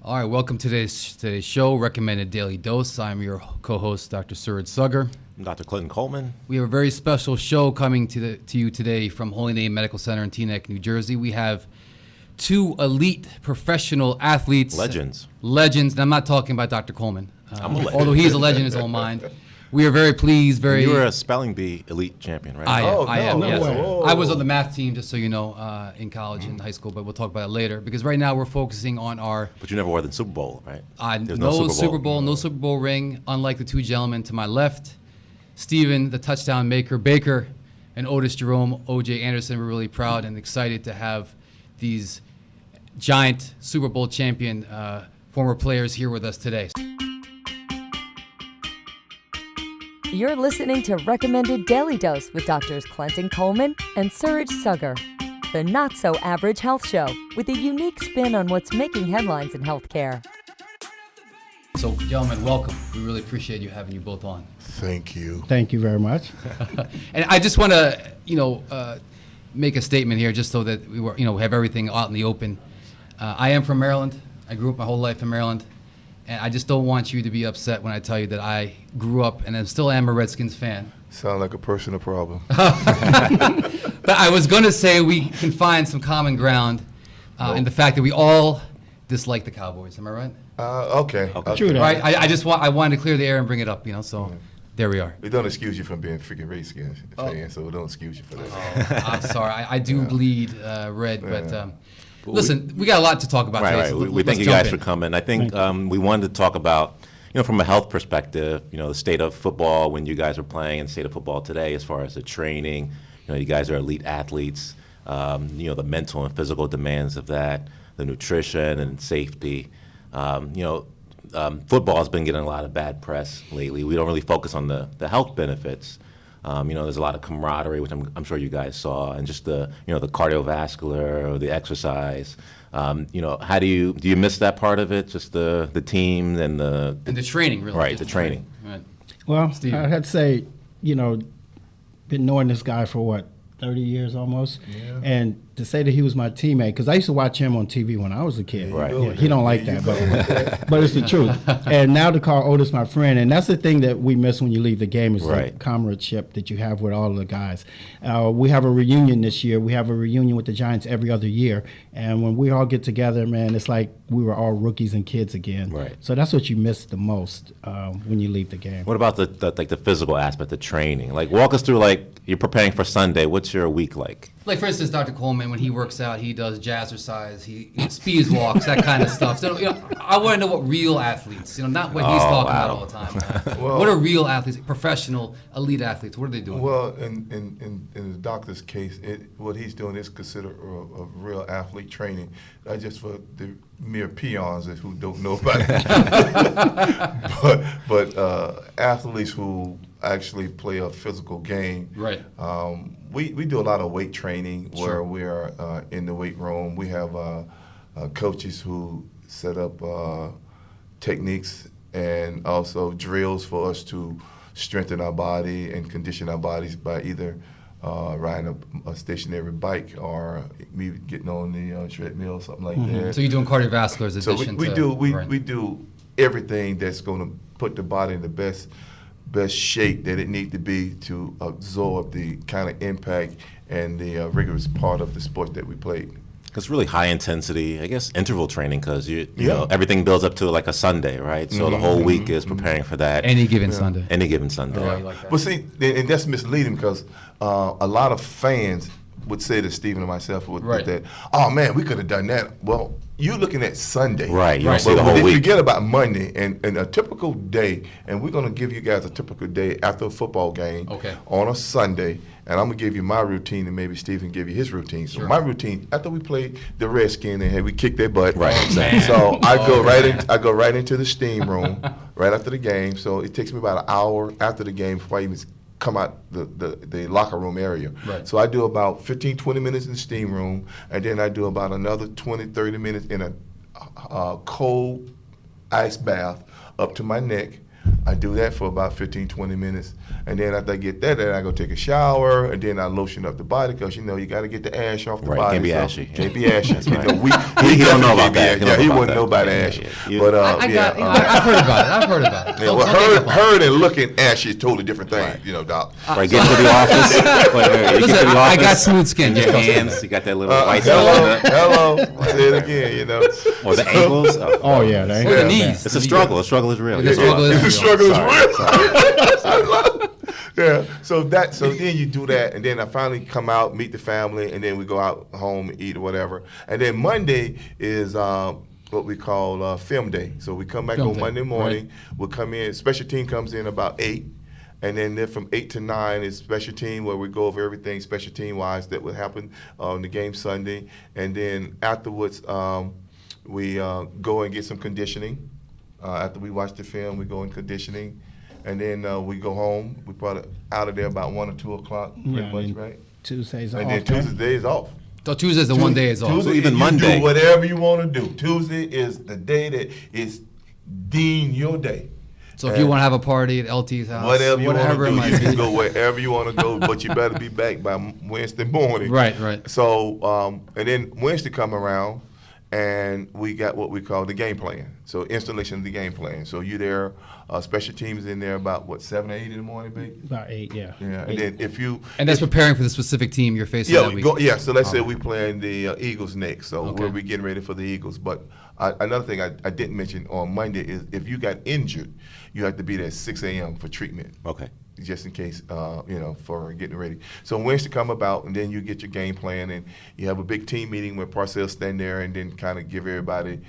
All right, welcome to today's show, Recommended Daily Dose. I'm your co-host, Dr. Suraj Saggar. I'm Dr. Clenton Coleman. We have a very special show coming to you today from Holy Name Medical Center in Teaneck, New Jersey. We have two elite professional athletes. Legends. And I'm not talking about Dr. Coleman, I'm a legend. although he's a legend in his own mind. We are very pleased. You were a spelling bee elite champion, right? I am. Yes. Way. I was on the math team, just so you know, in college and high school, but we'll talk about it later. Because right now we're focusing on our... But you never wore the Super Bowl, right? No Super Bowl ring, unlike the two gentlemen to my left. Stephan, the touchdown maker, Baker, and Otis Jerome, O.J. Anderson. We're really proud and excited to have these giant Super Bowl champion former players here with us today. You're listening to Recommended Daily Dose with Doctors Clenton Coleman and Suraj Saggar, the not-so-average health show with a unique spin on what's making headlines in healthcare. So, gentlemen, welcome. We really appreciate you having you both on. Thank you. Thank you very much. And I just want to, make a statement here, just so that we have everything out in the open. I am from Maryland. I grew up my whole life in Maryland. And I just don't want you to be upset when I tell you that I grew up and I still am a Redskins fan. Sound like a personal problem. But I was going to say we can find some common ground in the fact that we all dislike the Cowboys. Am I right? Okay. True that. Right. I wanted to clear the air and bring it up. So there we are. We don't excuse you from being a freaking Redskins fan, so we don't excuse you for that. I'm sorry. I do bleed red, but. Listen, we got a lot to talk about today. Right. So we thank you guys for coming. I think we wanted to talk about, from a health perspective, the state of football when you guys are playing and state of football today as far as the training. You guys are elite athletes. The mental and physical demands of that, the nutrition and safety. Football has been getting a lot of bad press lately. We don't really focus on the health benefits. There's a lot of camaraderie, which I'm sure you guys saw, and just the cardiovascular or the exercise. How do you miss that part of it? Just the team and the training, really. Right, the training. Right. Well, Steve. I'd have to say, been knowing this guy for 30 years almost. Yeah. And to say that he was my teammate, because I used to watch him on TV when I was a kid. Right. Yeah, he don't like that, but it's the truth. And now to call Otis my friend, and that's the thing that we miss when you leave the game is the comradeship that you have with all of the guys. We have a reunion this year. We have a reunion with the Giants every other year. And when we all get together, man, it's like we were all rookies and kids again. Right. So that's what you miss the most when you leave the game. What about the physical aspect, the training? Like, walk us through, you're preparing for Sunday. What's your week like? Like, for instance, Dr. Coleman, when he works out, he does jazzercise, he speeds walks, that kind of stuff. So, I want to know what real athletes, not what he's talking about all the time. What are real athletes, professional, elite athletes? What are they doing? Well, in the doctor's case, what he's doing is considered a real athlete training, not just for the mere peons who don't know about it, but athletes who actually play a physical game. Right. We do a lot of weight training where we are in the weight room. We have coaches who set up techniques and also drills for us to strengthen our body and condition our bodies by either riding a stationary bike or me getting on the treadmill or something like that. So you're doing cardiovascular as addition to... We do everything that's going to put the body in the best shape that it needs to be to absorb the kind of impact and the rigorous part of the sport that we play. It's really high intensity, I guess, interval training because you know everything builds up to like a Sunday, right? So the whole week is preparing for that. Any given Sunday. Any given Sunday. Yeah. Like that. But see, and that's misleading because a lot of fans would say to Stephen and myself that, oh man, we could have done that. Well, you're looking at Sunday. Right. You see But the whole they week. forget about Monday and a typical day, and we're going to give you guys a typical day after a football game on a Sunday, and I'm going to give you my routine and maybe Stephen give you his routine. So my routine, after we played the Redskins and we kicked their butt. Right. So I go right into the steam room right after the game. So it takes me about an hour after the game before I even come out the locker room area. Right. So I do about 15, 20 minutes in the steam room, and then I do about another 20, 30 minutes in a cold ice bath up to my neck. I do that for about 15, 20 minutes. And then after I get that, then I go take a shower, and then I lotion up the body because, you got to get the ash off the body. Can't be so ashy. Can't be ashy. That's right. He don't know about that. Yeah, he wouldn't know about ashy. Yeah. But, I've heard about it. yeah, Don't well, take it apart. heard and looking ashy is totally different things, Doc. Right, get to the office. You Listen, get to the I office, got smooth skin. your Just trust me. hands, you got that little white stuff on Hello, it. hello. Say it again, Or the ankles. Oh yeah, that Or the ain't knees. It's a struggle. A struggle is real. The struggle is The real. struggle is real. Sorry. Yeah. So then you do that, and then I finally come out, meet the family, and then we go out home and eat or whatever. And then Monday is what we call film day. So we come back Film on day, Monday morning. right. We'll come in. Special team comes in about 8. And then from 8 to 9 is special team, where we go over everything special team wise that would happen on the game Sunday. And then afterwards, we go and get some conditioning. After we watch the film, we go in conditioning. And then we go home. We probably out of there about 1 or 2 o'clock, pretty much, and right? Tuesdays And off. then Tuesday is off. So Tuesday's the one day it's off. Tuesday, even you Monday. do whatever you want to do. Tuesday is the day that is deemed your day. So if you want to have a party at LT's house, Whatever you want to it do, might you can be. go wherever you want to go, but you better be back by Wednesday morning. Right. So, and then Wednesday come around, and we got what we call the game plan. So installation of the game plan. So you there, special teams in there about 7 or 8 in the morning, babe? About 8, yeah. Yeah, and 8. then if you And that's preparing for the specific team you're facing that week. So let's say we playing the Eagles next. So Okay. we'll be getting ready for the Eagles. But another thing I didn't mention on Monday is if you got injured, you have to be there at 6 a.m. for treatment. Okay. Just in case, for getting ready. So Wednesday come about, and then you get your game plan, and you have a big team meeting where Parcells stand there and then kind of give everybody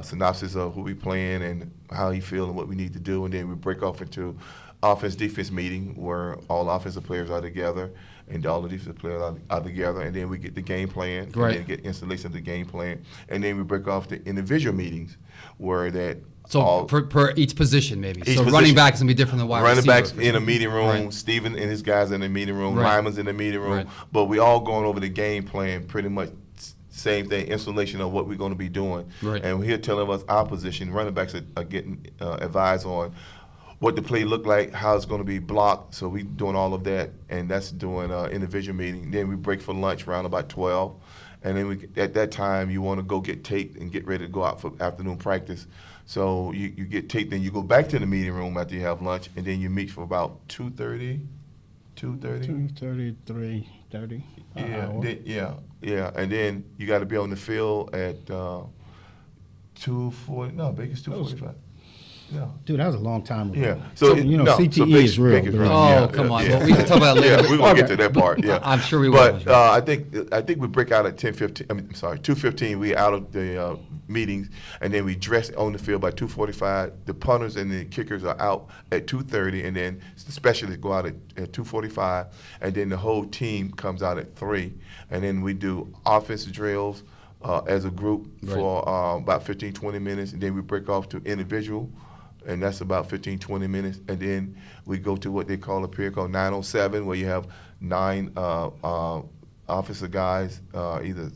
synopsis of who we playing and how he feel and what we need to do, and then we break off into offense-defense meeting where all offensive players are together and all the defensive players are together, and then we get the game plan, Right. and then get installation of the game plan, and then we break off the individual meetings where that So all per each position maybe. Each So position. running back is gonna be different than wide running receiver. backs in a meeting room, Right. Stephen and his guys in the meeting room, Right. Lyman's in the meeting room, Right. but we all going over the game plan, pretty much same thing, installation of what we're going to be doing. Right. And here telling us our position, running backs are getting advised on what the play look like, how it's going to be blocked. So we doing all of that, and that's doing individual meeting. Then we break for lunch around about 12. And then at that time, you want to go get taped and get ready to go out for afternoon practice. So you get taped, then you go back to the meeting room after you have lunch, and then you meet for about 2:30. 2:30, 3:30. Yeah. And then you got to be on the field at 2:40. No, Baker's 2:45. Yeah. Dude, that was a long time ago. Yeah. CTE is real. Baker's believe me. Oh, come on. Well, we can talk about it later. Yeah, we're gonna get to that part. Yeah, I'm sure we will. But I think we break out at 10:15. 2:15. We out of the meetings, and then we dress on the field by 2:45. The punters and the kickers are out at 2:30, and then the specialists go out at 2:45, and then the whole team comes out at 3, and then we do offensive drills as a group for about 15, 20 minutes, and then we break off to individual. And that's about 15, 20 minutes. And then we go to what they call a period called 907, where you have 9 officer guys, either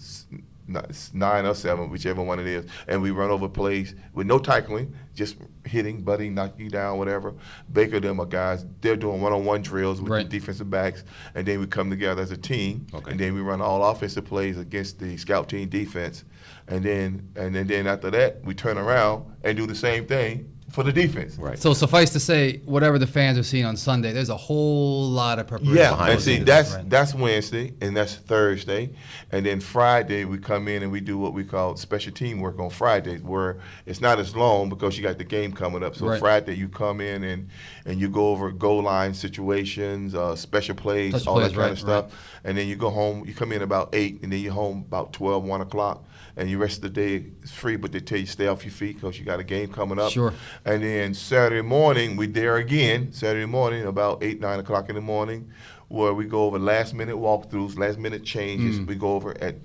9 or 7, whichever one it is. And we run over plays with no tackling, just hitting, butting, knocking you down, whatever. Baker, them are guys, they're doing one-on-one drills with the defensive backs. And then we come together as a team. Okay. And then we run all offensive plays against the scout team defense. And then after that, we turn around and do the same thing for the defense. Right. So suffice to say, whatever the fans are seeing on Sunday, there's a whole lot of preparation. Yeah, and see, Right. that's Wednesday, and that's Thursday. And then Friday, we come in and we do what we call special team work on Fridays, where it's not as long because you got the game coming up. So Friday, you come in and you go over goal line situations, special plays, all that kind of stuff. And then you go home, you come in about 8, and then you're home about 12, 1 o'clock. And the rest of the day is free, but they tell you stay off your feet because you got a game coming up. Sure. And then Saturday morning, we there again, Saturday morning, about 8, 9 o'clock in the morning, where we go over last-minute walkthroughs, last-minute changes. We go over at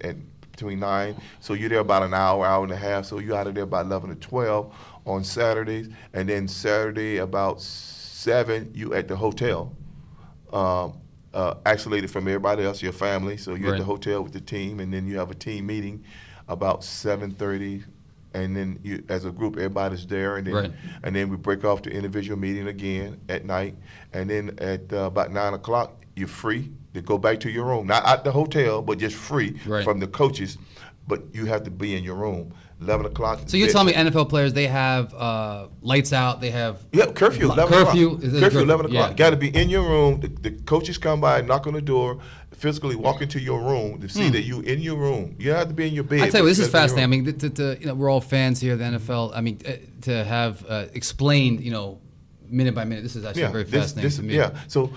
between 9. So you're there about an hour, hour and a half. So you're out of there about 11 to 12 on Saturdays. And then Saturday about 7, you at the hotel, isolated from everybody else, your family. So you're at the hotel with the team, and then you have a team meeting about 7:30, and then you, as a group, everybody's there, and then Right. and then we break off to individual meeting again at night, and then at about 9 o'clock, you're free to go back to your room, not at the hotel, but just free Right. from the coaches, but you have to be in your room. 11 o'clock. So you're telling me NFL players, they have lights out, they have Yeah, curfew. 11 curfew. o'clock. Is it Curfew. 11 o'clock. Yeah. Got to be in your room. The coaches come by, knock on the door, physically walk into your room to see that you in your room. You have to be in your bed. I tell you, but this is you gotta be in fascinating. your I mean, we're all fans here of the NFL. I mean, to have explained, minute by minute, this is actually very fascinating to me. Yeah, so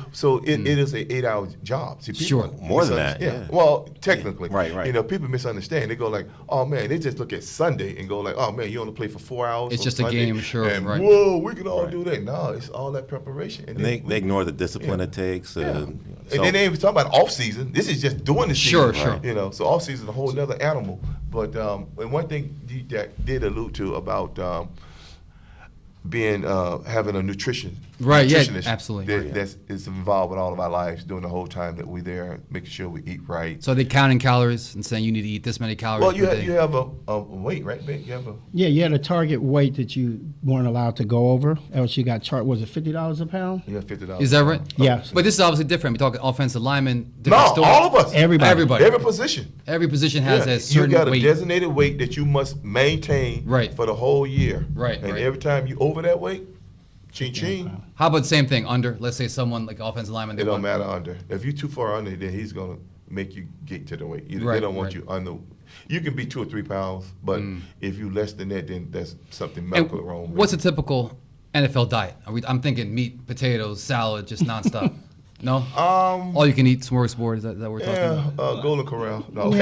it is an 8-hour job. See, people Sure. More than that, misunderstand. yeah. Well, technically, Right. People misunderstand. They go like, "Oh man," they just look at Sunday and go like, "Oh man, you only play for 4 hours." It's on just a Sunday, game, sure, And right. whoa, we can all do that. No, it's all that preparation. And they ignore the discipline it takes. Yeah. So- And then they ain't even talking about off season. This is just doing the Sure, season. sure. So off season is a whole other animal. But and one thing that did allude to about being having a nutritionist, absolutely. that's is involved with all of our lives during the whole time that we're there, making sure we eat right. So are they counting calories and saying you need to eat this many calories Well, you per have, day? you have a weight, right, Ben? You have a Yeah, you had a target weight that you weren't allowed to go over, else you got charged. Was it $50 a pound? $50. Is that right? Yeah. But this is obviously different. We're talking offensive linemen, No, different story. all of us. Everybody. Every position. Every position has Yeah, a certain you got a weight. designated weight that you must maintain Right. for the whole year. Right, And right. every time you over that weight, ching ching. How about the same thing, under? Let's say someone like offensive lineman. It don't matter under. If you're too far under, then he's gonna make you get to the weight. They Right, don't want right. you under. You can be 2 or 3 pounds, but if you less than that, then that's something And medical wrong. with what's a you. typical NFL diet? I'm thinking meat, potatoes, salad, just nonstop. No? All you can eat smorgasbord, is that what we're talking about? Golden Corral. No.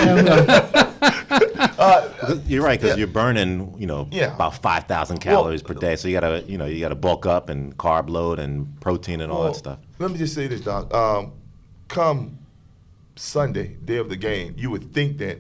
You're right, because Yeah. you're burning, Yeah. about 5,000 calories per day. So you gotta bulk up and carb load and protein and all Well, that stuff. Let me just say this, Doc. Come Sunday, day of the game, you would think that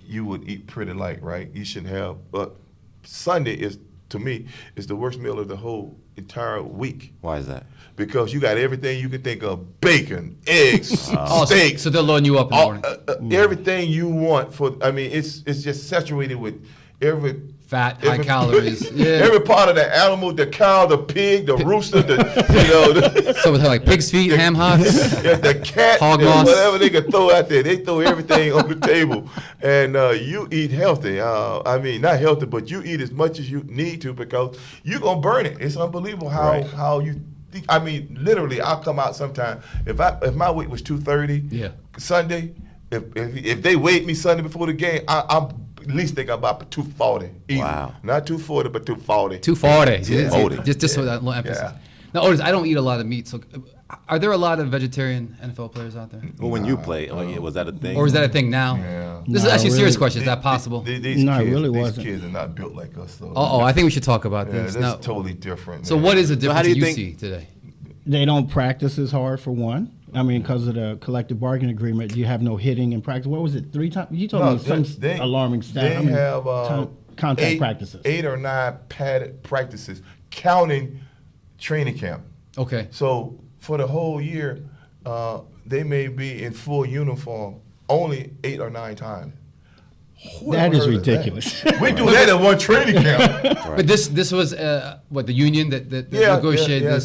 you would eat pretty light, right? You shouldn't have. But Sunday is, to me, is the worst meal of the whole entire week. Why is that? Because you got everything you can think of: bacon, eggs, Oh, steak, so they're loading you up in the morning. everything you want. It's just saturated with every Fat, high calories. Yeah. every part of the animal: the cow, the pig, the rooster, the So with like pig's feet, ham hocks. yeah, the cat, Hog moss. whatever they can throw out there, they throw everything on the table, and you eat healthy. I mean, not healthy, but you eat as much as you need to because you're gonna burn it. It's unbelievable how you. I mean, literally, I'll come out sometime. If my weight was 230 Yeah. Sunday, if they weighed me Sunday before the game, I'm at least think I'm about 240. Easy. Wow. Not 240, but 240. 240. Yeah. 240. Just with that little emphasis. Yeah. Now, Otis, I don't eat a lot of meat. So, are there a lot of vegetarian NFL players out there, Well, when you play, was that a thing? or is that a thing now? Yeah. This is No, actually a serious really. question. Is that possible? These No, it kids, really these wasn't. kids are not built like us. So I think we should talk about yeah, this. that's Now, totally different. so man. what is the how difference do you you think- see today? They don't practice as hard, for one. I mean, because of the collective bargaining agreement, you have no hitting in practice. What was it, 3 times? You told me some alarming stat. They I mean, have contact practices. 8 or 9 padded practices, counting training camp. Okay. So for the whole year, they may be in full uniform only 8 or 9 times. Who That ever is heard of that? ridiculous. We do that at one training camp. But this was what the union that negotiated this.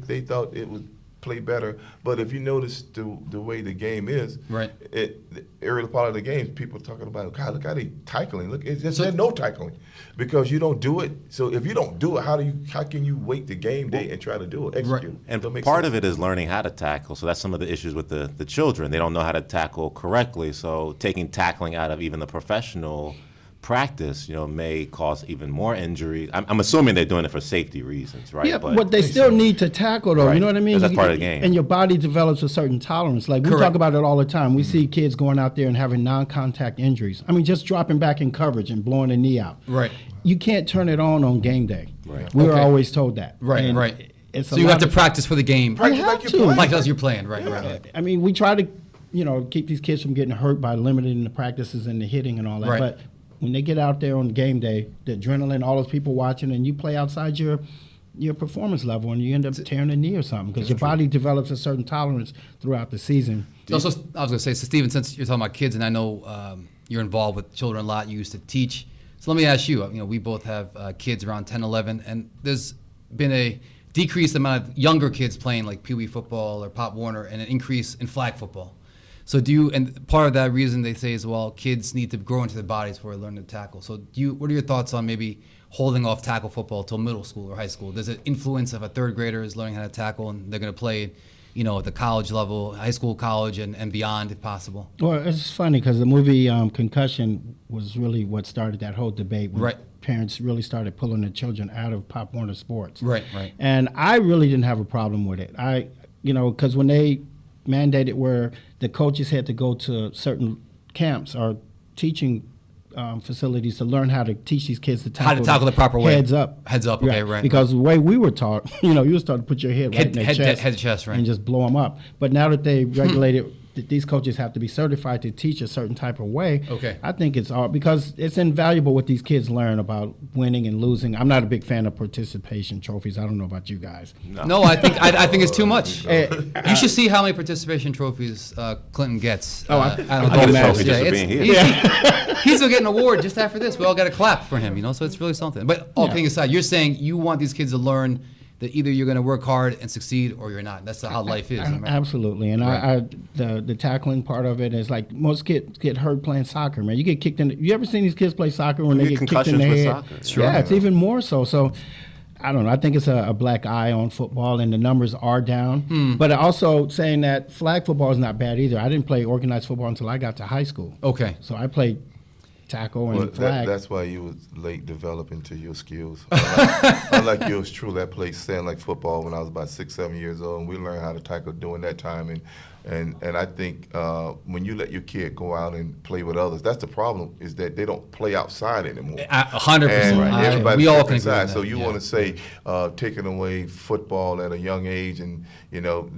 They thought it would play better. But if you notice the way the game is, Right. The early part of the game, people talking about, God, look how they tackling. Look, there's So- no tackling because you don't do it. So if you don't do it, how can you wait the game day and try to do it, execute? And Don't make part sense. of it is learning how to tackle. So that's some of the issues with the children. They don't know how to tackle correctly. So taking tackling out of even the professional practice, may cause even more injuries. I'm assuming they're doing it for safety reasons, right? Yeah, but they still need to tackle, though. Right. You know what I mean? 'Cause that's part of the game. And your body develops a certain tolerance. Like, we Correct. talk about it all the time. We see kids going out there and having non-contact injuries. I mean, just dropping back in coverage and blowing a knee out. Right. You can't turn it on game day. Right. We were Okay. always told that. Right. And Right. It's So a you lot have to of- practice for the game, Practice You like have you to. play. like as you're playing. Right. I mean, we try to, keep these kids from getting hurt by limiting the practices and the hitting and all that. Right. But when they get out there on game day, the adrenaline, all those people watching, and you play outside your performance level, and you end up tearing a knee or something because your body develops a certain tolerance throughout the season. Also, I was going to say, so Stephen, since you're talking about kids, and I know you're involved with children a lot, you used to teach So let me ask you, we both have kids around 10, 11, and there's been a decreased amount of younger kids playing like Pee Wee football or Pop Warner, and an increase in flag football. So and part of that reason they say is, well, kids need to grow into their bodies before they learn to tackle. So what are your thoughts on maybe holding off tackle football till middle school or high school? Does it influence if a third grader is learning how to tackle and they're going to play, at the college level, high school, college, and beyond if possible? Well, it's funny because the movie Concussion was really what started that whole debate. When parents really started pulling their children out of Pop Warner sports. Right. And I really didn't have a problem with it. Because when they mandated where the coaches had to go to certain camps or teaching facilities to learn how to teach these kids to tackle the proper way. Heads up. Okay, right. Because the way we were taught, you was taught to put your head right in their chest. Head to chest, right. And just blow them up. But now that they regulated that these coaches have to be certified to teach a certain type of way, I think it's all because it's invaluable what these kids learn about winning and losing. I'm not a big fan of participation trophies. I don't know about you guys. No, I think it's too much. You should see how many participation trophies Clinton gets. I get a trophy just for being here. He's going to get an award just after this. We all got to clap for him, so it's really something. But all kidding aside, you're saying you want these kids to learn that either you're going to work hard and succeed or you're not. That's how life is. Right? Absolutely. And the tackling part of it is like most kids get hurt playing soccer, man. You get kicked in. You ever seen these kids play soccer when they get kicked in the head? Soccer. Sure. Yeah, it's even more so. So I don't know. I think it's a black eye on football, and the numbers are down. But also saying that flag football is not bad either. I didn't play organized football until I got to high school. Okay. So I played tackle and flag. That's why you was late developing to your skills. Unlike yours truly, I played like football when I was about 6, 7 years old, and we learned how to tackle during that time. And I think when you let your kid go out and play with others, that's the problem, is that they don't play outside anymore. 100%. Everybody we all can inside. So you want to say taking away football at a young age, and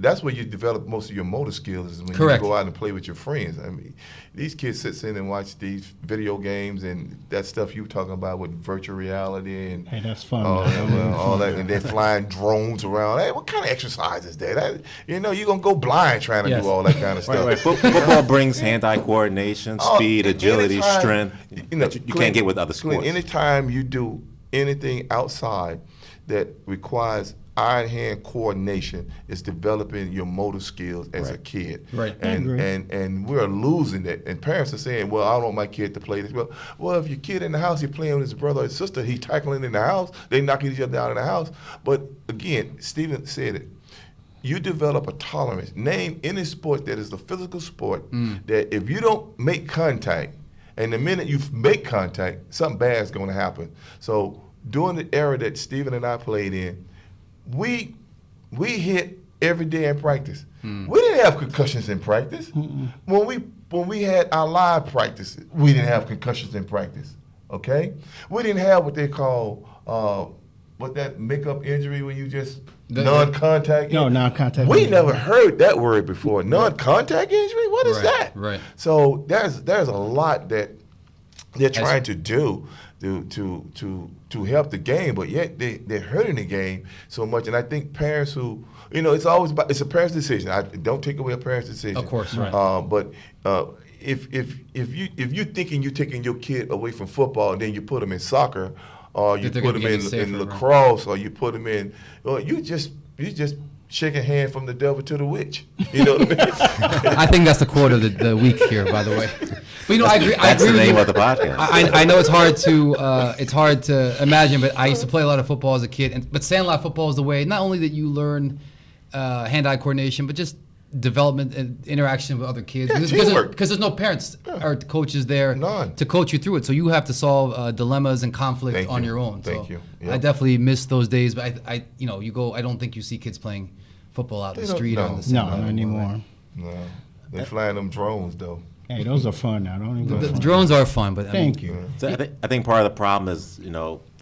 that's where you develop most of your motor skills, is when you go out and play with your friends. I mean, these kids sit in and watch these video games and that stuff you talking about with virtual reality and that's fun. All that, and they're flying drones around. Hey, what kind of exercise is that? You're gonna go blind trying to do all that kind of stuff. Right. Football brings hand-eye coordination, speed, agility, strength. You can't get with other sports. Anytime you do anything outside that requires eye-hand coordination, is developing your motor skills as a kid. Right. And we're losing that. And parents are saying, well, I don't want my kid to play this. Well, if your kid in the house, you're playing with his brother or his sister, he's tackling in the house, they knocking each other down in the house. But again, Stephen said it. You develop a tolerance. Name any sport that is a physical sport that if you don't make contact, and the minute you make contact, something bad is going to happen. So during the era that Stephen and I played in, we hit every day in practice. We didn't have concussions in practice. When we had our live practice, we didn't have concussions in practice. Okay, we didn't have what they call that makeup injury when you just non-contact. No, non-contact. We never heard that word before. Non-contact injury. What is that? Right. So there's a lot that they're trying to do to help the game, but yet they're hurting the game so much. And I think parents who, it's a parent's decision. I don't take away a parent's decision. Of course, right. But if you're thinking you're taking your kid away from football and then you put them in soccer, or you put them in lacrosse, or you put them in, you just shaking hand from the devil to the witch. You know what I mean? I think that's the quote of the week here, by the way. But I agree. That's the name of the podcast. I know it's hard to imagine, but I used to play a lot of football as a kid. But sandlot football is the way, not only that you learn hand-eye coordination, but just development and interaction with other kids. Because there's no parents or coaches there to coach you through it. So you have to solve dilemmas and conflict on your own. Thank you. Yep. I definitely miss those days. But I don't think you see kids playing football out in the street. Not anymore. No, they're flying them drones though. Hey, those are fun now. Don't even the drones are fun, but thank you. So I think part of the problem is,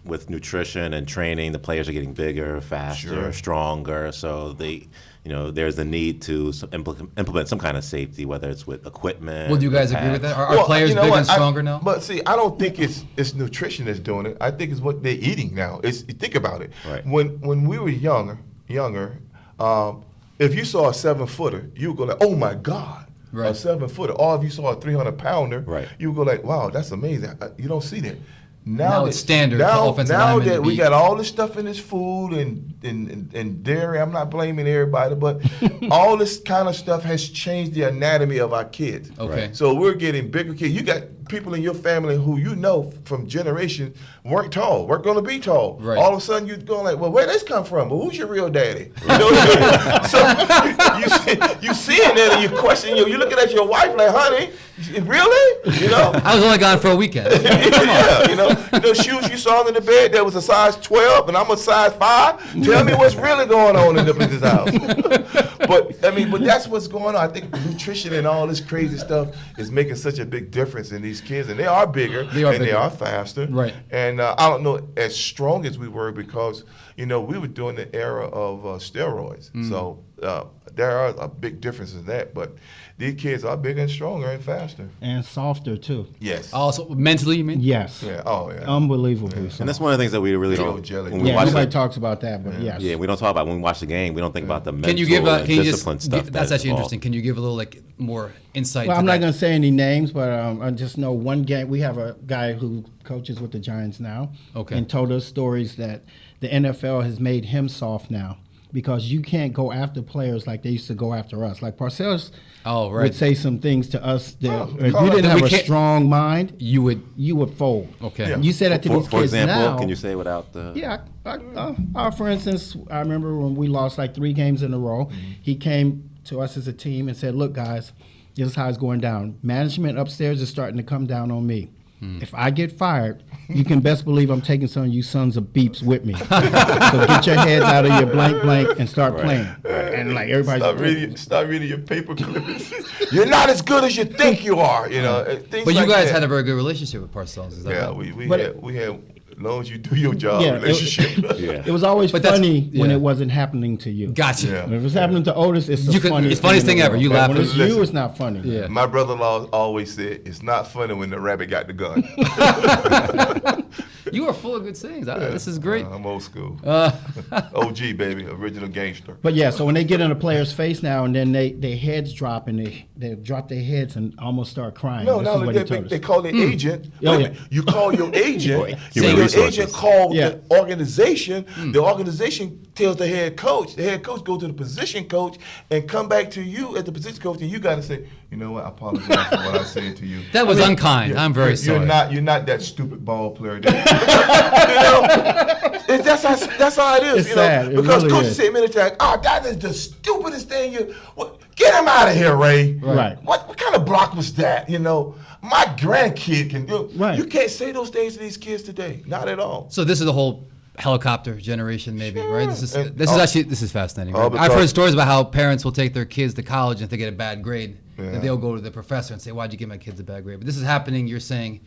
with nutrition and training, the players are getting bigger, faster, stronger. So there's a need to implement some kind of safety, whether it's with equipment. Well, do you guys agree with that? Are players bigger and stronger now? But see, I don't think it's nutrition that's doing it. I think it's what they're eating now. Think about it. Right. When we were younger, if you saw a 7-footer, you would go like, oh my God. Right. A 7-footer. Or if you saw a 300-pounder, right, you would go like, wow, that's amazing. You don't see that. Now it's standard for offensive Now linemen that to we be- got all this stuff in this food and dairy, I'm not blaming everybody, but all this kind of stuff has changed the anatomy of our kids. Okay. So we're getting bigger kids. You got people in your family who you know from generations weren't tall, weren't going to be tall. Right. All of a sudden you're going like, well, where this come from? Well, who's your real daddy? You know what I mean? So you seeing that and you question, you're looking at your wife like, honey, really? You know? I was only gone for a weekend. Yeah, you know, those shoes you saw in the bed that was a size 12 and I'm a size 5. Tell me what's really going on in this house. But that's what's going on. I think nutrition and all this crazy stuff is making such a big difference in these kids, and they are bigger They are bigger. are faster. Right. And I don't know as strong as we were because we were doing the era of steroids. So there are a big difference in that. But these kids are bigger and stronger and faster. And softer too. Yes. Also, mentally, you mean? Yes. Yeah. Oh yeah. Unbelievably soft. And that's one of the things that we really Jello don't. jelly. When we Yeah, watch nobody the, talks about that, but yes. yeah, we don't talk about when we watch the game. We don't think about the mental Can you give and can you just discipline stuff. that's that actually involved. interesting. Can you give a little more insight Well, to I'm that? not going to say any names, but I just know one game. We have a guy who coaches with the Giants now, Okay. and told us stories that the NFL has made him soft now because you can't go after players like they used to go after us. Like Parcells would say some things to us that if you didn't have a strong mind, you would fold. Okay. Yeah. You say that to these For kids example, now. can you say without the? Yeah, for instance, I remember when we lost like 3 games in a row, he came to us as a team and said, look, guys, this is how it's going down. Management upstairs is starting to come down on me. If I get fired, you can best believe I'm taking some of you sons of beeps with me. So get your heads out of your blank and start playing. And like everybody's Start reading your paper clippings. You're not as good as you think you are. You know. Things But you like guys that. had a very good relationship with Parcells. Is that Yeah, right? we had as long as you do your job Yeah, relationship. Yeah. It was always But that's- funny when yeah. it wasn't happening to you. Gotcha. Yeah. When it was happening to Otis, it's the You could- funniest it's the funniest thing in the ever. world. You But laugh when at it's it. you, Listen. it's not funny. Yeah. My brother-in-law always said, it's not funny when the rabbit got the gun. You are full of good sayings. This is great. I'm old school. OG, baby, original gangster. But yeah, so when they get in a player's face now and then their heads drop and they drop their heads and almost start crying. No, This is what he they told us. call their agent. Oh, Wait a yeah. minute. You call your agent. Human Say your resources. agent called Yeah. the organization. The organization tells the head coach. The head coach goes to the position coach and come back to you as the position coach, and you got to say, you know what? I apologize for what I said to you. That was unkind. I'm very sorry. You're not that stupid ball player. That's how it is. It's sad. It Because really coaches is. say many times, that is the stupidest thing get him out of here, Ray. Right. What kind of block was that? My grandkid can do. Right. You can't say those things to these kids today. Not at all. So this is the whole helicopter generation, maybe, right? This is And this is fascinating. all Right? I've because- heard stories about how parents will take their kids to college and if they get a bad grade, Yeah. that they'll go to the professor and say, "Why'd you give my kids a bad grade?" But this is happening. You're saying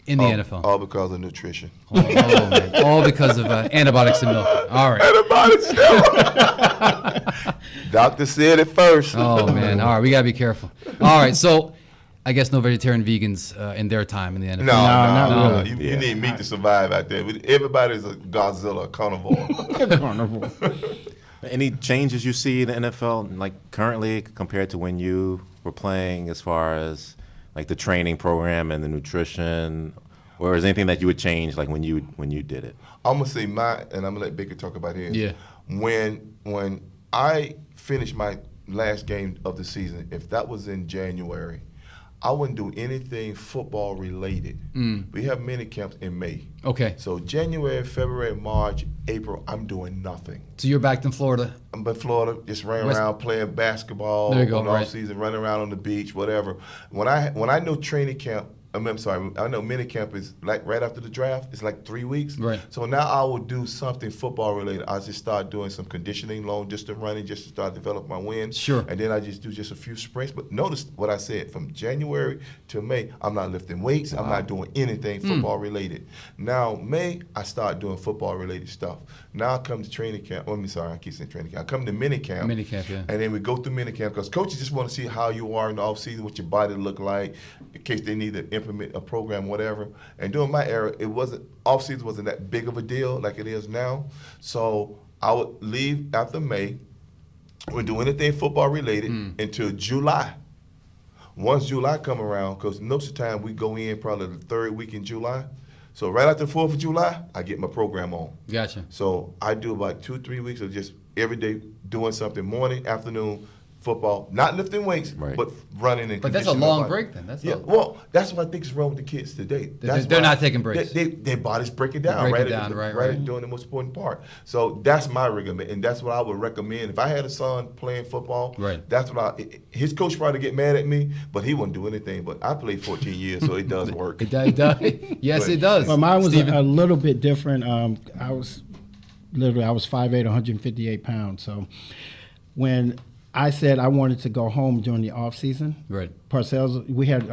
in the NFL. All because of nutrition. Oh, man. All because of antibiotics and milk. All right. Antibiotics. Doctor said it first. Oh man. All right. We gotta be careful. All right. So, I guess no vegetarian vegans in their time in the NFL. not No. really. You need meat to survive out there. Everybody's a Godzilla, a carnivore. Carnival. Any changes you see in the NFL, like currently compared to when you were playing, as far as like the training program and the nutrition, or is there anything that you would change, like when you did it? I'm gonna say and I'm gonna let Baker talk about his. Yeah. When I finished my last game of the season, if that was in January, I wouldn't do anything football related. We have mini camps in May. Okay. So January, February, March, April, I'm doing nothing. So you're back in Florida. I'm in Florida, just ran West- around playing basketball There you go, on right. off season, running around on the beach, whatever. When I know training camp, I know mini camp is like right after the draft. It's like 3 weeks. Right. So now I will do something football related. I just start doing some conditioning, long distance running, just to start develop my wind. Sure. And then I just do just a few sprints. But notice what I said, from January to May, I'm not lifting weights. I'm not doing anything football related. Now May, I start doing football related stuff. Now I come to training camp. I keep saying training camp. I come to mini camp. Mini camp, yeah. And then we go through mini camp because coaches just want to see how you are in the off season, what your body look like, in case they need to implement a program, whatever. And during my era, off season wasn't that big of a deal like it is now. So I would leave after May. Wouldn't do anything football related until July. Once July come around, because most of the time we go in probably the third week in July. So right after the 4th of July, I get my program on. Gotcha. So I do about 2-3 weeks of just every day doing something, morning, afternoon, football, not lifting weights, Right. but running and But that's a conditioning my long body. break then. That's Yeah, well, that's what I think is wrong with the kids today. That's They're why not taking breaks. Their bodies break it down, Break right? it down, right. At doing the most important part. So that's my recommend, and that's what I would recommend. If I had a son playing football, Right. that's what his coach probably get mad at me, but he wouldn't do anything. But I played 14 years, so it does work. It does. Yes, But- it does. Well, mine was Stephen? a little bit different. I was 5'8", 158 pounds. So when I said I wanted to go home during the off season, Right. Parcells, we had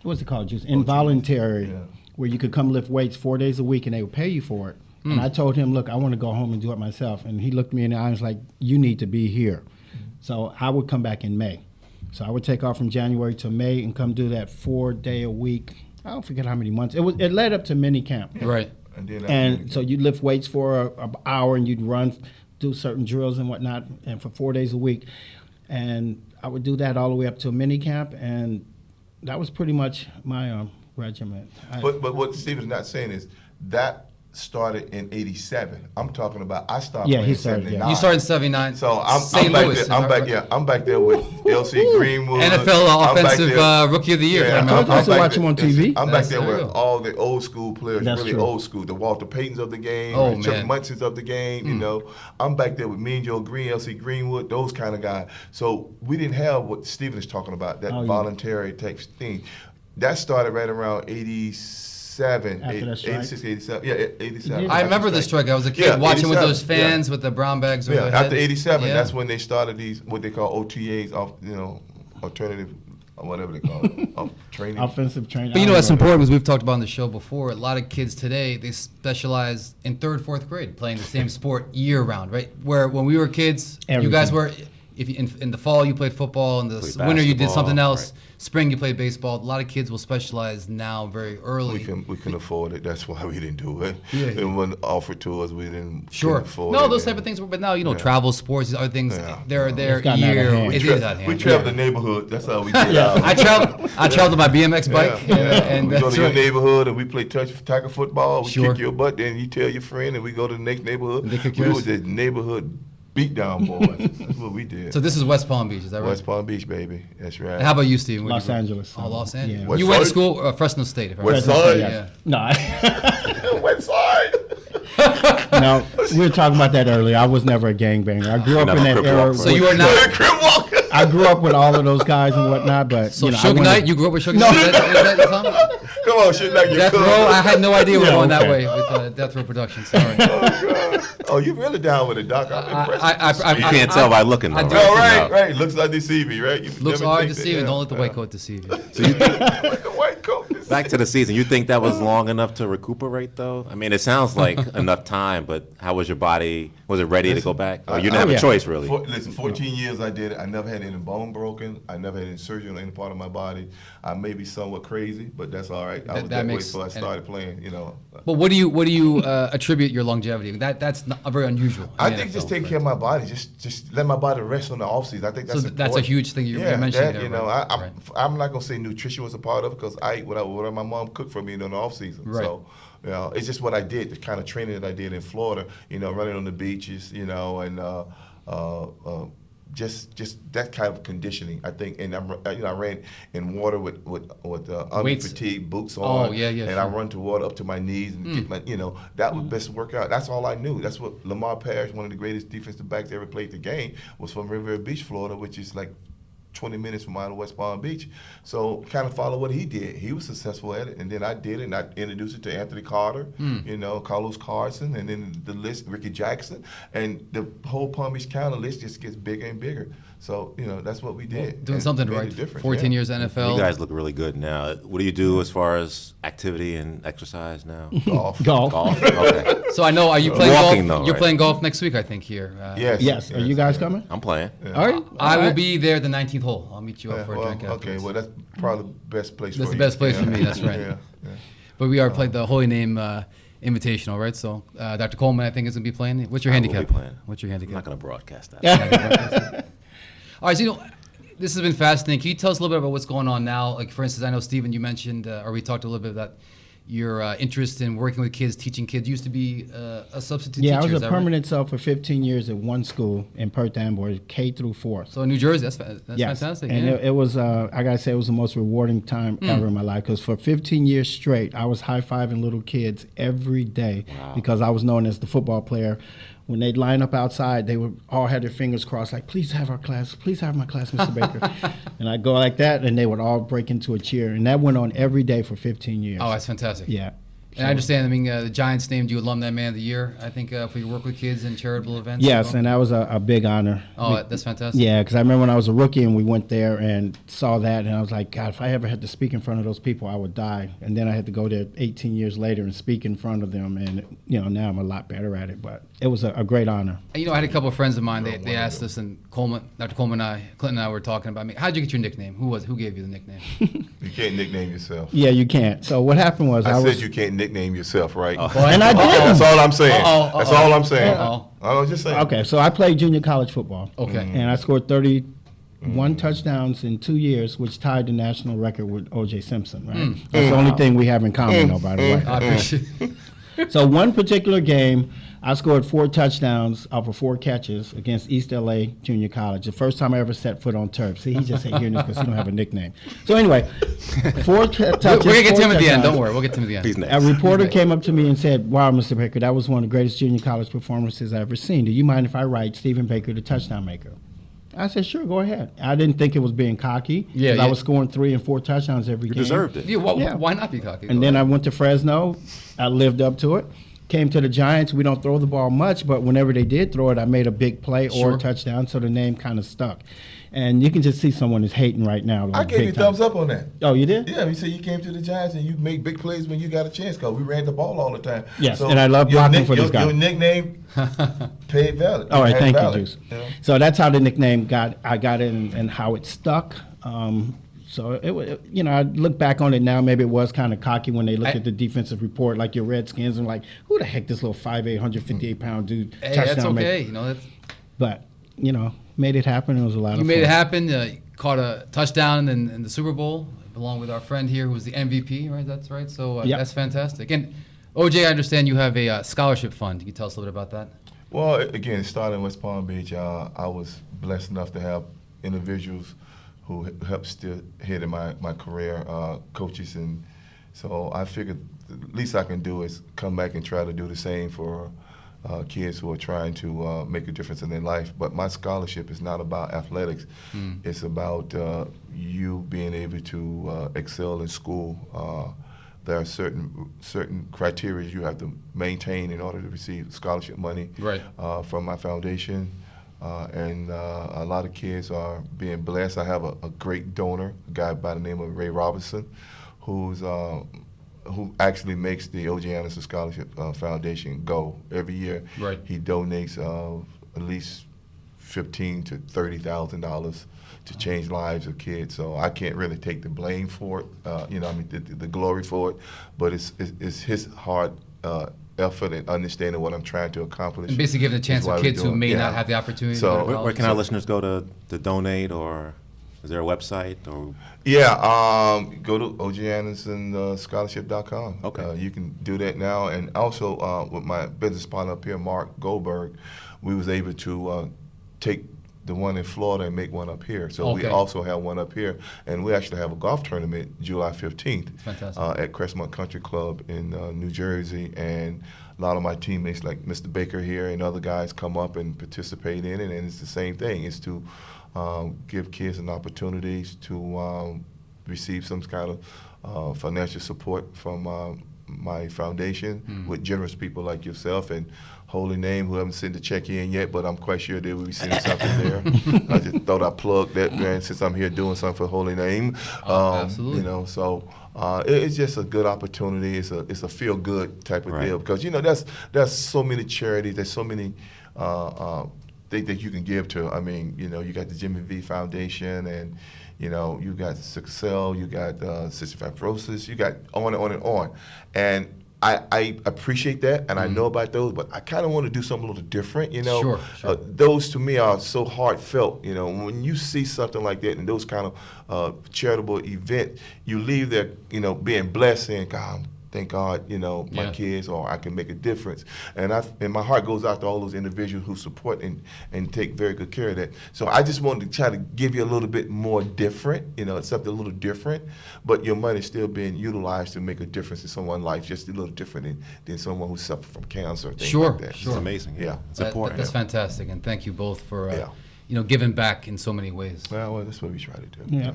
what's it called? Just involuntary, Yeah. where you could come lift weights 4 days a week and they would pay you for it. And I told him, look, I want to go home and do it myself. And he looked me in the eye and was like, you need to be here. So I would come back in May. So I would take off from January to May and come do that 4 day a week. I don't forget how many months. It led up to mini camp. Right. And so you'd lift weights for an hour and you'd run, do certain drills and whatnot, and for 4 days a week. And I would do that all the way up to a mini camp, and that was pretty much my regimen. But what Stephen's not saying is that started in '87. I'm talking about I started Yeah, playing he in started, yeah. '79. You started in '79. So I'm St. back Louis. there. I'm back there with LC Greenwood. NFL I'm back Offensive there- Rookie of the Year. Yeah, I told you I used to back watch there- him on TV. I'm back That's there with true. all the old school players, That's really true. old school, the Walter Paytons of the game, Oh, the Chuck man. Munsons of the game. You know, I'm back there with Mean Joe Green, LC Greenwood, those kind of guys. So we didn't have what Stephen is talking about, that Oh, yeah. voluntary type thing. That started right around '87, After that strike? 86, 87. Yeah, 87. did? I remember the strike. I was a kid Yeah, watching with 87, those fans with the brown bags over Yeah, their after heads. '87, Yeah. that's when they started these what they call OTAs, off alternative or whatever they call it, of training. Offensive training. But you know what's important, because we've talked about on the show before, a lot of kids today, they specialize in 3rd, 4th grade, playing the same sport year round, right? Where when we were kids, you guys Everything. were, if you, in the fall you played football, in the Played winter you did basketball, something else, right. spring you played baseball. A lot of kids will specialize now very early. We couldn't afford it. That's why we didn't do it. Yeah. It wasn't offered to us. We didn't. Sure. couldn't afford No, it. those type of things. But now, Yeah. travel, sports, these other things, Yeah. they're It's gotten out of year. hand. It is out of hand. We traveled the neighborhood. That's how we did. Yeah. I traveled on my BMX bike, and we go that's to your right. neighborhood and we play tackle football. We Sure. kick your butt, then you tell your friend, and we go to the next neighborhood. And they kick we yours? was the neighborhood beatdown boys. That's what we did. So this is West Palm Beach, is that right? West Palm Beach, baby. That's right. And how about you, Steve? Where'd Los you go? Angeles. Oh, Los Angeles. Yeah. West You went to Side? school, Fresno State. If I West remember. Side? Yeah. No, West Side. no, we were talking about that earlier. I was never a gangbanger. I grew up in that Crip era. walker. So you are not. Crip walker. I grew up with all of those guys and whatnot, but So you know, Suge I Knight, wanted- you grew up with Suge No. Knight? Is that the song? Come on, shit like your Death cousin. Row? I had no idea we were Yeah, going that okay. way with Death Row Productions. Sorry. Oh, you really down with it, Doc? I'm impressed. You can't tell by looking, though, I do. right? Oh, right, No. right. Looks like deceiving, right? You Looks never hard think that, deceiving. yeah. Don't let the white coat deceive you. So you think, Like the white coat. back to the season, you think that was long enough to recuperate, though? I mean, it sounds like enough time, but how was your body? Was it ready to go back? Or you didn't have a yeah. choice, really? Listen, 14 years I did it. I never had any bone broken. I never had any surgery on any part of my body. I may be somewhat crazy, but that's all right. I was That that way makes- before I started playing, you know. But what do you attribute your longevity? That's not very unusual. I in the think just NFL, taking right? care of my body, just let my body rest on the off season. I think that's So that's a important. huge thing you're Yeah, mentioning that, there, you know, right, I'm, right. I'm not gonna say nutrition was a part of it because I ate whatever my mom cooked for me in the off season. Right. So, you know, it's just what I did, the kind of training that I did in Florida. You know, running on the beaches, you know, and just that kind of conditioning. I think, and I ran in water with under Weights. fatigue boots Oh, on. yeah, yeah, And sure. I run to water up to my knees and get my, you know, that was best workout. That's all I knew. That's what Lamar Parrish, one of the greatest defensive backs that ever played the game, was from Riviera Beach, Florida, which is like 20 minutes from out of West Palm Beach. So kind of follow what he did. He was successful at it, and then I did it, and I introduced it to Anthony Carter, you know, Carlos Carson, and then the list, Ricky Jackson, and the whole Palm Beach County list just gets bigger and bigger. So, you know, that's what we did. Doing And something made a right. difference, 14 yeah. years NFL. You guys look really good now. What do you do as far as activity and exercise now? Golf. golf. Golf? Okay. So I know. Are you playing Walking, golf? though, You're right? playing golf next week, I think. Here. Yes. Yes. Are you guys coming? I'm playing. All right. I will All right. be there the 19th hole. I'll meet you up Yeah, for a well, drink afterwards. okay, well, that's probably the best place That's for the you. best place Yeah. for me, that's right. Yeah, yeah. But we are playing the Holy Name Invitational, right? So Dr. Coleman, I think, is going to be playing. What's your I will be handicap? playing. What's your I'm handicap? not going to broadcast that. All right, so, you know, this has been fascinating. Can you tell us a little bit about what's going on now? Like, for instance, I know, Stephen, you mentioned, or we talked a little bit about your interest in working with kids, teaching kids. You used to be a substitute Yeah, teacher. I was a permanent sub for 15 years at one school in Perth Amboy, K through 4th. So in New Jersey, that's Yes. fantastic. And yeah. it was, I got to say, it was the most rewarding time ever in my life, because for 15 years straight, I was high-fiving little kids every day because I was known as the football player. When they'd line up outside, they would all have their fingers crossed, like, please have our class, please have my class, Mr. Baker. And I'd go like that, and they would all break into a cheer. And that went on every day for 15 years. Oh, that's fantastic. Yeah. And I understand, I mean, the Giants named you Alumni Man of the Year, I think, for your work with kids and charitable events. Yes, and that was a big honor. Oh, that's fantastic. Yeah, because I remember when I was a rookie and we went there and saw that, and I was like, God, if I ever had to speak in front of those people, I would die. And then I had to go there 18 years later and speak in front of them, and now I'm a lot better at it. But it was a great honor. And, I had a couple of friends of mine. They asked us, and Coleman, Dr. Coleman and Clinton and I were talking about me. How'd you get your nickname? Who gave you the nickname? You can't nickname yourself. Yeah, you can't. So what happened was I said you can't nickname yourself, right? and I did. That's all I'm saying. That's all I'm saying. Uh-oh. I was just saying. Okay, so I played junior college football. Okay. And I scored 31 touchdowns in 2 years, which tied the national record with O.J. Simpson, right? That's the only thing we have in common, though, by the way. I appreciate it. So one particular game, I scored 4 touchdowns off of 4 catches against East L.A. Junior College. The first time I ever set foot on turf. See, he just ain't hearing this because he don't have a nickname. So anyway, 4 touches. We're going to get to him at the end. touchdowns. Don't worry. We'll get to him at the end. He's next. A reporter came up to me and said, wow, Mr. Baker, that was one of the greatest junior college performances I've ever seen. Do you mind if I write Stephen Baker, the touchdown maker? I said, sure, go ahead. I didn't think it was being cocky. Yeah, I was scoring 3 and 4 touchdowns every You game. deserved it. Yeah, why not be cocky? And then I went to Fresno. I lived up to it. Came to the Giants. We don't throw the ball much, but whenever they did throw it, I made a big play or a touchdown, so the name kind of stuck. And you can just see someone is hating right now. Like I gave you thumbs up on that. Oh, you did? Yeah, you said you came to the Giants and you make big plays when you got a chance because we ran the ball all the time. Yes, and I love blocking for this guy. Your nickname paid valid. All right, thank you, Juice. You know? So that's how the nickname I got it and how it stuck. So I look back on it now. Maybe it was kind of cocky when they looked at the defensive report, like your Redskins, and like, who the heck this little 5'8", 158-pound dude? Hey, touchdown that's maker. okay. But made it happen. It was a lot of fun. You made it happen. You caught a touchdown in the Super Bowl, along with our friend here who was the MVP, right? That's right. So that's fantastic. And OJ, I understand you have a scholarship fund. Can you tell us a little bit about that? Well, again, starting in West Palm Beach, I was blessed enough to have individuals who helped steer my career, coaches, and so I figured the least I can do is come back and try to do the same for kids who are trying to make a difference in their life. But my scholarship is not about athletics. It's about you being able to excel in school. There are certain criteria you have to maintain in order to receive scholarship money from my foundation. And a lot of kids are being blessed. I have a great donor, a guy by the name of Ray Robinson, who actually makes the O.J. Anderson Scholarship Foundation go every year. Right. He donates at least $15,000 to $30,000 to change lives of kids. So I can't really take the blame for it, the glory for it, but it's his hard effort and understanding what I'm trying to accomplish. And basically giving a chance to kids who may not have the opportunity. So where can our listeners go to donate, or is there a website? Or go to ojandersonscholarship.com. Okay. You can do that now. And also with my business partner up here, Mark Goldberg, we was able to take the one in Florida and make one up here. So we also have one up here. And we actually have a golf tournament July 15th at Crestmont Country Club in New Jersey. And a lot of my teammates like Mr. Baker here and other guys come up and participate in it. And it's the same thing. It's to give kids an opportunity to receive some kind of financial support from my foundation with generous people like yourself and Holy Name, who haven't sent a check in yet, but I'm quite sure they will be sending something there. I just thought I'd plug that, man, since I'm here doing something for Holy Name. Absolutely. So it's just a good opportunity. It's a feel-good type of deal because, there's so many charities, there's so many things that you can give to. I mean, you got the Jimmy V Foundation and, you got Succel, you got cystic fibrosis, you got on and on and on. And I appreciate that, and I know about those, but I kind of want to do something a little different, Sure. Those to me are so heartfelt, when you see something like that and those kind of charitable events, you leave there, being blessed, saying, God, I'm thank God, my Yeah. kids, or I can make a difference. And my heart goes out to all those individuals who support and take very good care of that. So I just wanted to try to give you a little bit more different, it's something a little different, but your money is still being utilized to make a difference in someone's life, just a little different than someone who suffered from cancer, things Sure, like that. sure. It's amazing. Yeah. It's important. That's fantastic, and thank you both for Yeah. giving back in so many ways. Well, that's what we try to do. Yeah.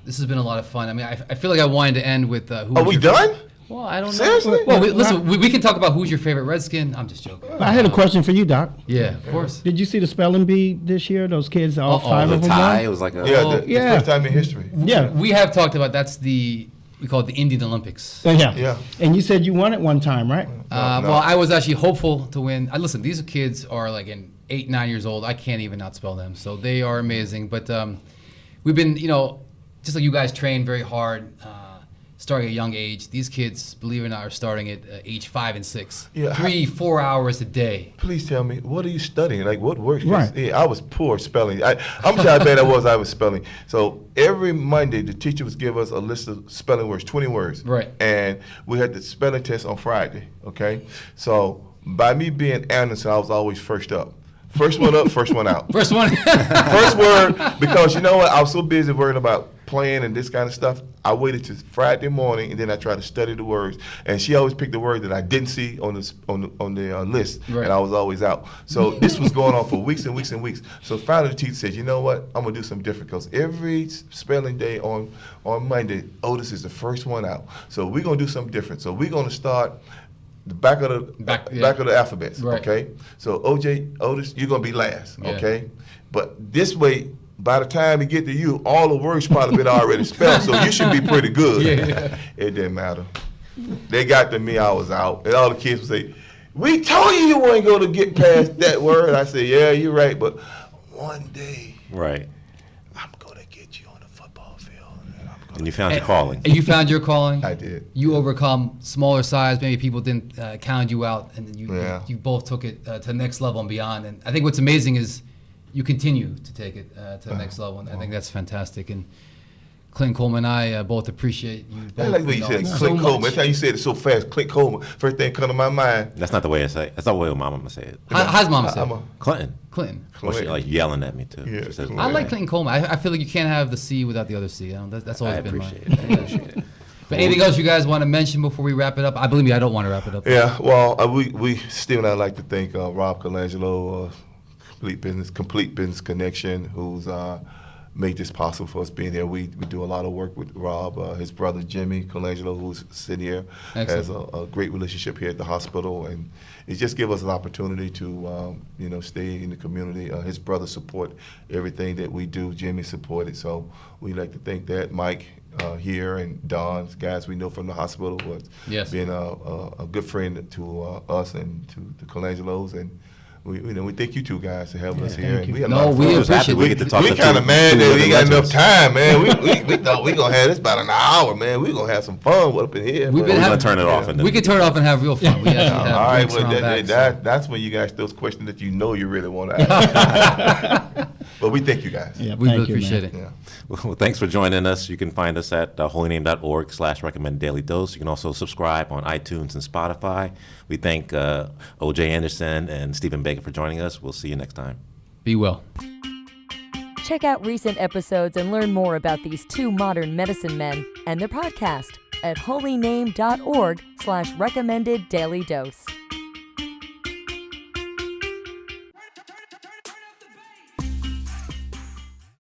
This has been a lot of fun. I mean, I feel like I wanted to end with who. Are we done? Well, I don't know. Seriously? Well, listen, we can talk about who's your favorite Redskin. I'm just joking. I had a question for you, Doc. Yeah, of course. Did you see the spelling bee this year? Those kids, all Uh-oh, five The of them tie, won? it was like a. Yeah, Oh, the yeah. first time in history. Yeah. We have talked about we call it the Indian Olympics. Yeah. Yeah. And you said you won it one time, right? No. Well, I was actually hopeful to win. Listen, these kids are like 8, 9 years old. I can't even not spell them. So they are amazing. But we've been, just like you guys train very hard, starting at a young age. These kids, believe it or not, are starting at age 5 and 6. Yeah, 3-4 hours a day. Please tell me, what are you studying? Like, what works? 'Cause, Right. yeah, I was poor spelling. I'm sure how bad I was spelling. So every Monday, the teacher would give us a list of spelling words, 20 words. Right. And we had the spelling test on Friday, okay? So by me being Anderson, I was always first up. First one up, first one out. First one. First word, because you know what? I was so busy worrying about playing and this kind of stuff. I waited till Friday morning, and then I tried to study the words. And she always picked the word that I didn't see on the list, Right. and I was always out. So this was going on for weeks and weeks and weeks. So finally, the teacher said, "You know what? I'm gonna do something different, because every spelling day on Monday, Otis is the first one out. So we're gonna do something different. So we're gonna start." The back of the alphabets, Right. okay? So Otis, you're gonna be last, Yeah. okay? But this way, by the time we get to you, all the words probably been already spelled, so you should be pretty good. Yeah. It didn't matter. They got to me, I was out. And all the kids would say, "We told you weren't going to get past that word." I said, "Yeah, you're right, but one day Right. I'm going to get you on the football field." And I'm And gonna. you found your calling. And you found your calling. I did. You overcome smaller size. Maybe people didn't count you out, and then Yeah. you both took it to the next level and beyond. And I think what's amazing is you continue to take it to the next level, and I think that's fantastic. And Clinton Coleman and I both appreciate you. I Both, like the way you said so Clint Coleman. much. That's how you said it so fast. Clint Coleman. First thing come to my mind. That's not the way I say it. That's not the way my mama say it. How's Mama say? I'm it? a Clinton. Clinton. Well, she like yelling at me too. Yeah, She says, Clinton. I like Clinton Coleman. I feel like you can't have the C without the other C. That's always I been mine. appreciate it. I appreciate it. But anything else you guys want to mention before we wrap it up? I believe me, I don't want to wrap it up. Yeah, well, we Steve and I like to thank Rob Colangelo, Complete Business Connection, who's made this possible for us being here. We do a lot of work with Rob. His brother Jimmy Colangelo, who's sitting here, has a great relationship here at the hospital, and it just gives us an opportunity to stay in the community. His brother support everything that we do. Jimmy supported, so we like to thank that. Mike here and Don, guys we know from the hospital, was being a good friend to us and to the Colangelos, and we thank you two guys for having us here. And we had a lot of fun. appreciate it. We get to talk We to kind of two mad that we living ain't got enough legends. time, man. We thought we gonna have this about an hour, man. We gonna have some fun up in here. We've but- been We're having- gonna turn it off. And then We could turn it off and have real fun. We actually have all right, drinks well, around back, so. that's when you guys those questions that you know you really want to ask. But we thank you guys. Yeah, We really thank you, appreciate man. it. Yeah. Well, thanks for joining us. You can find us at holyname.org/recommend daily dose. You can also subscribe on iTunes and Spotify. We thank O.J. Anderson and Stephen Baker for joining us. We'll see you next time. Be well. Check out recent episodes and learn more about these two modern medicine men and their podcast at holyname.org/recommended daily dose.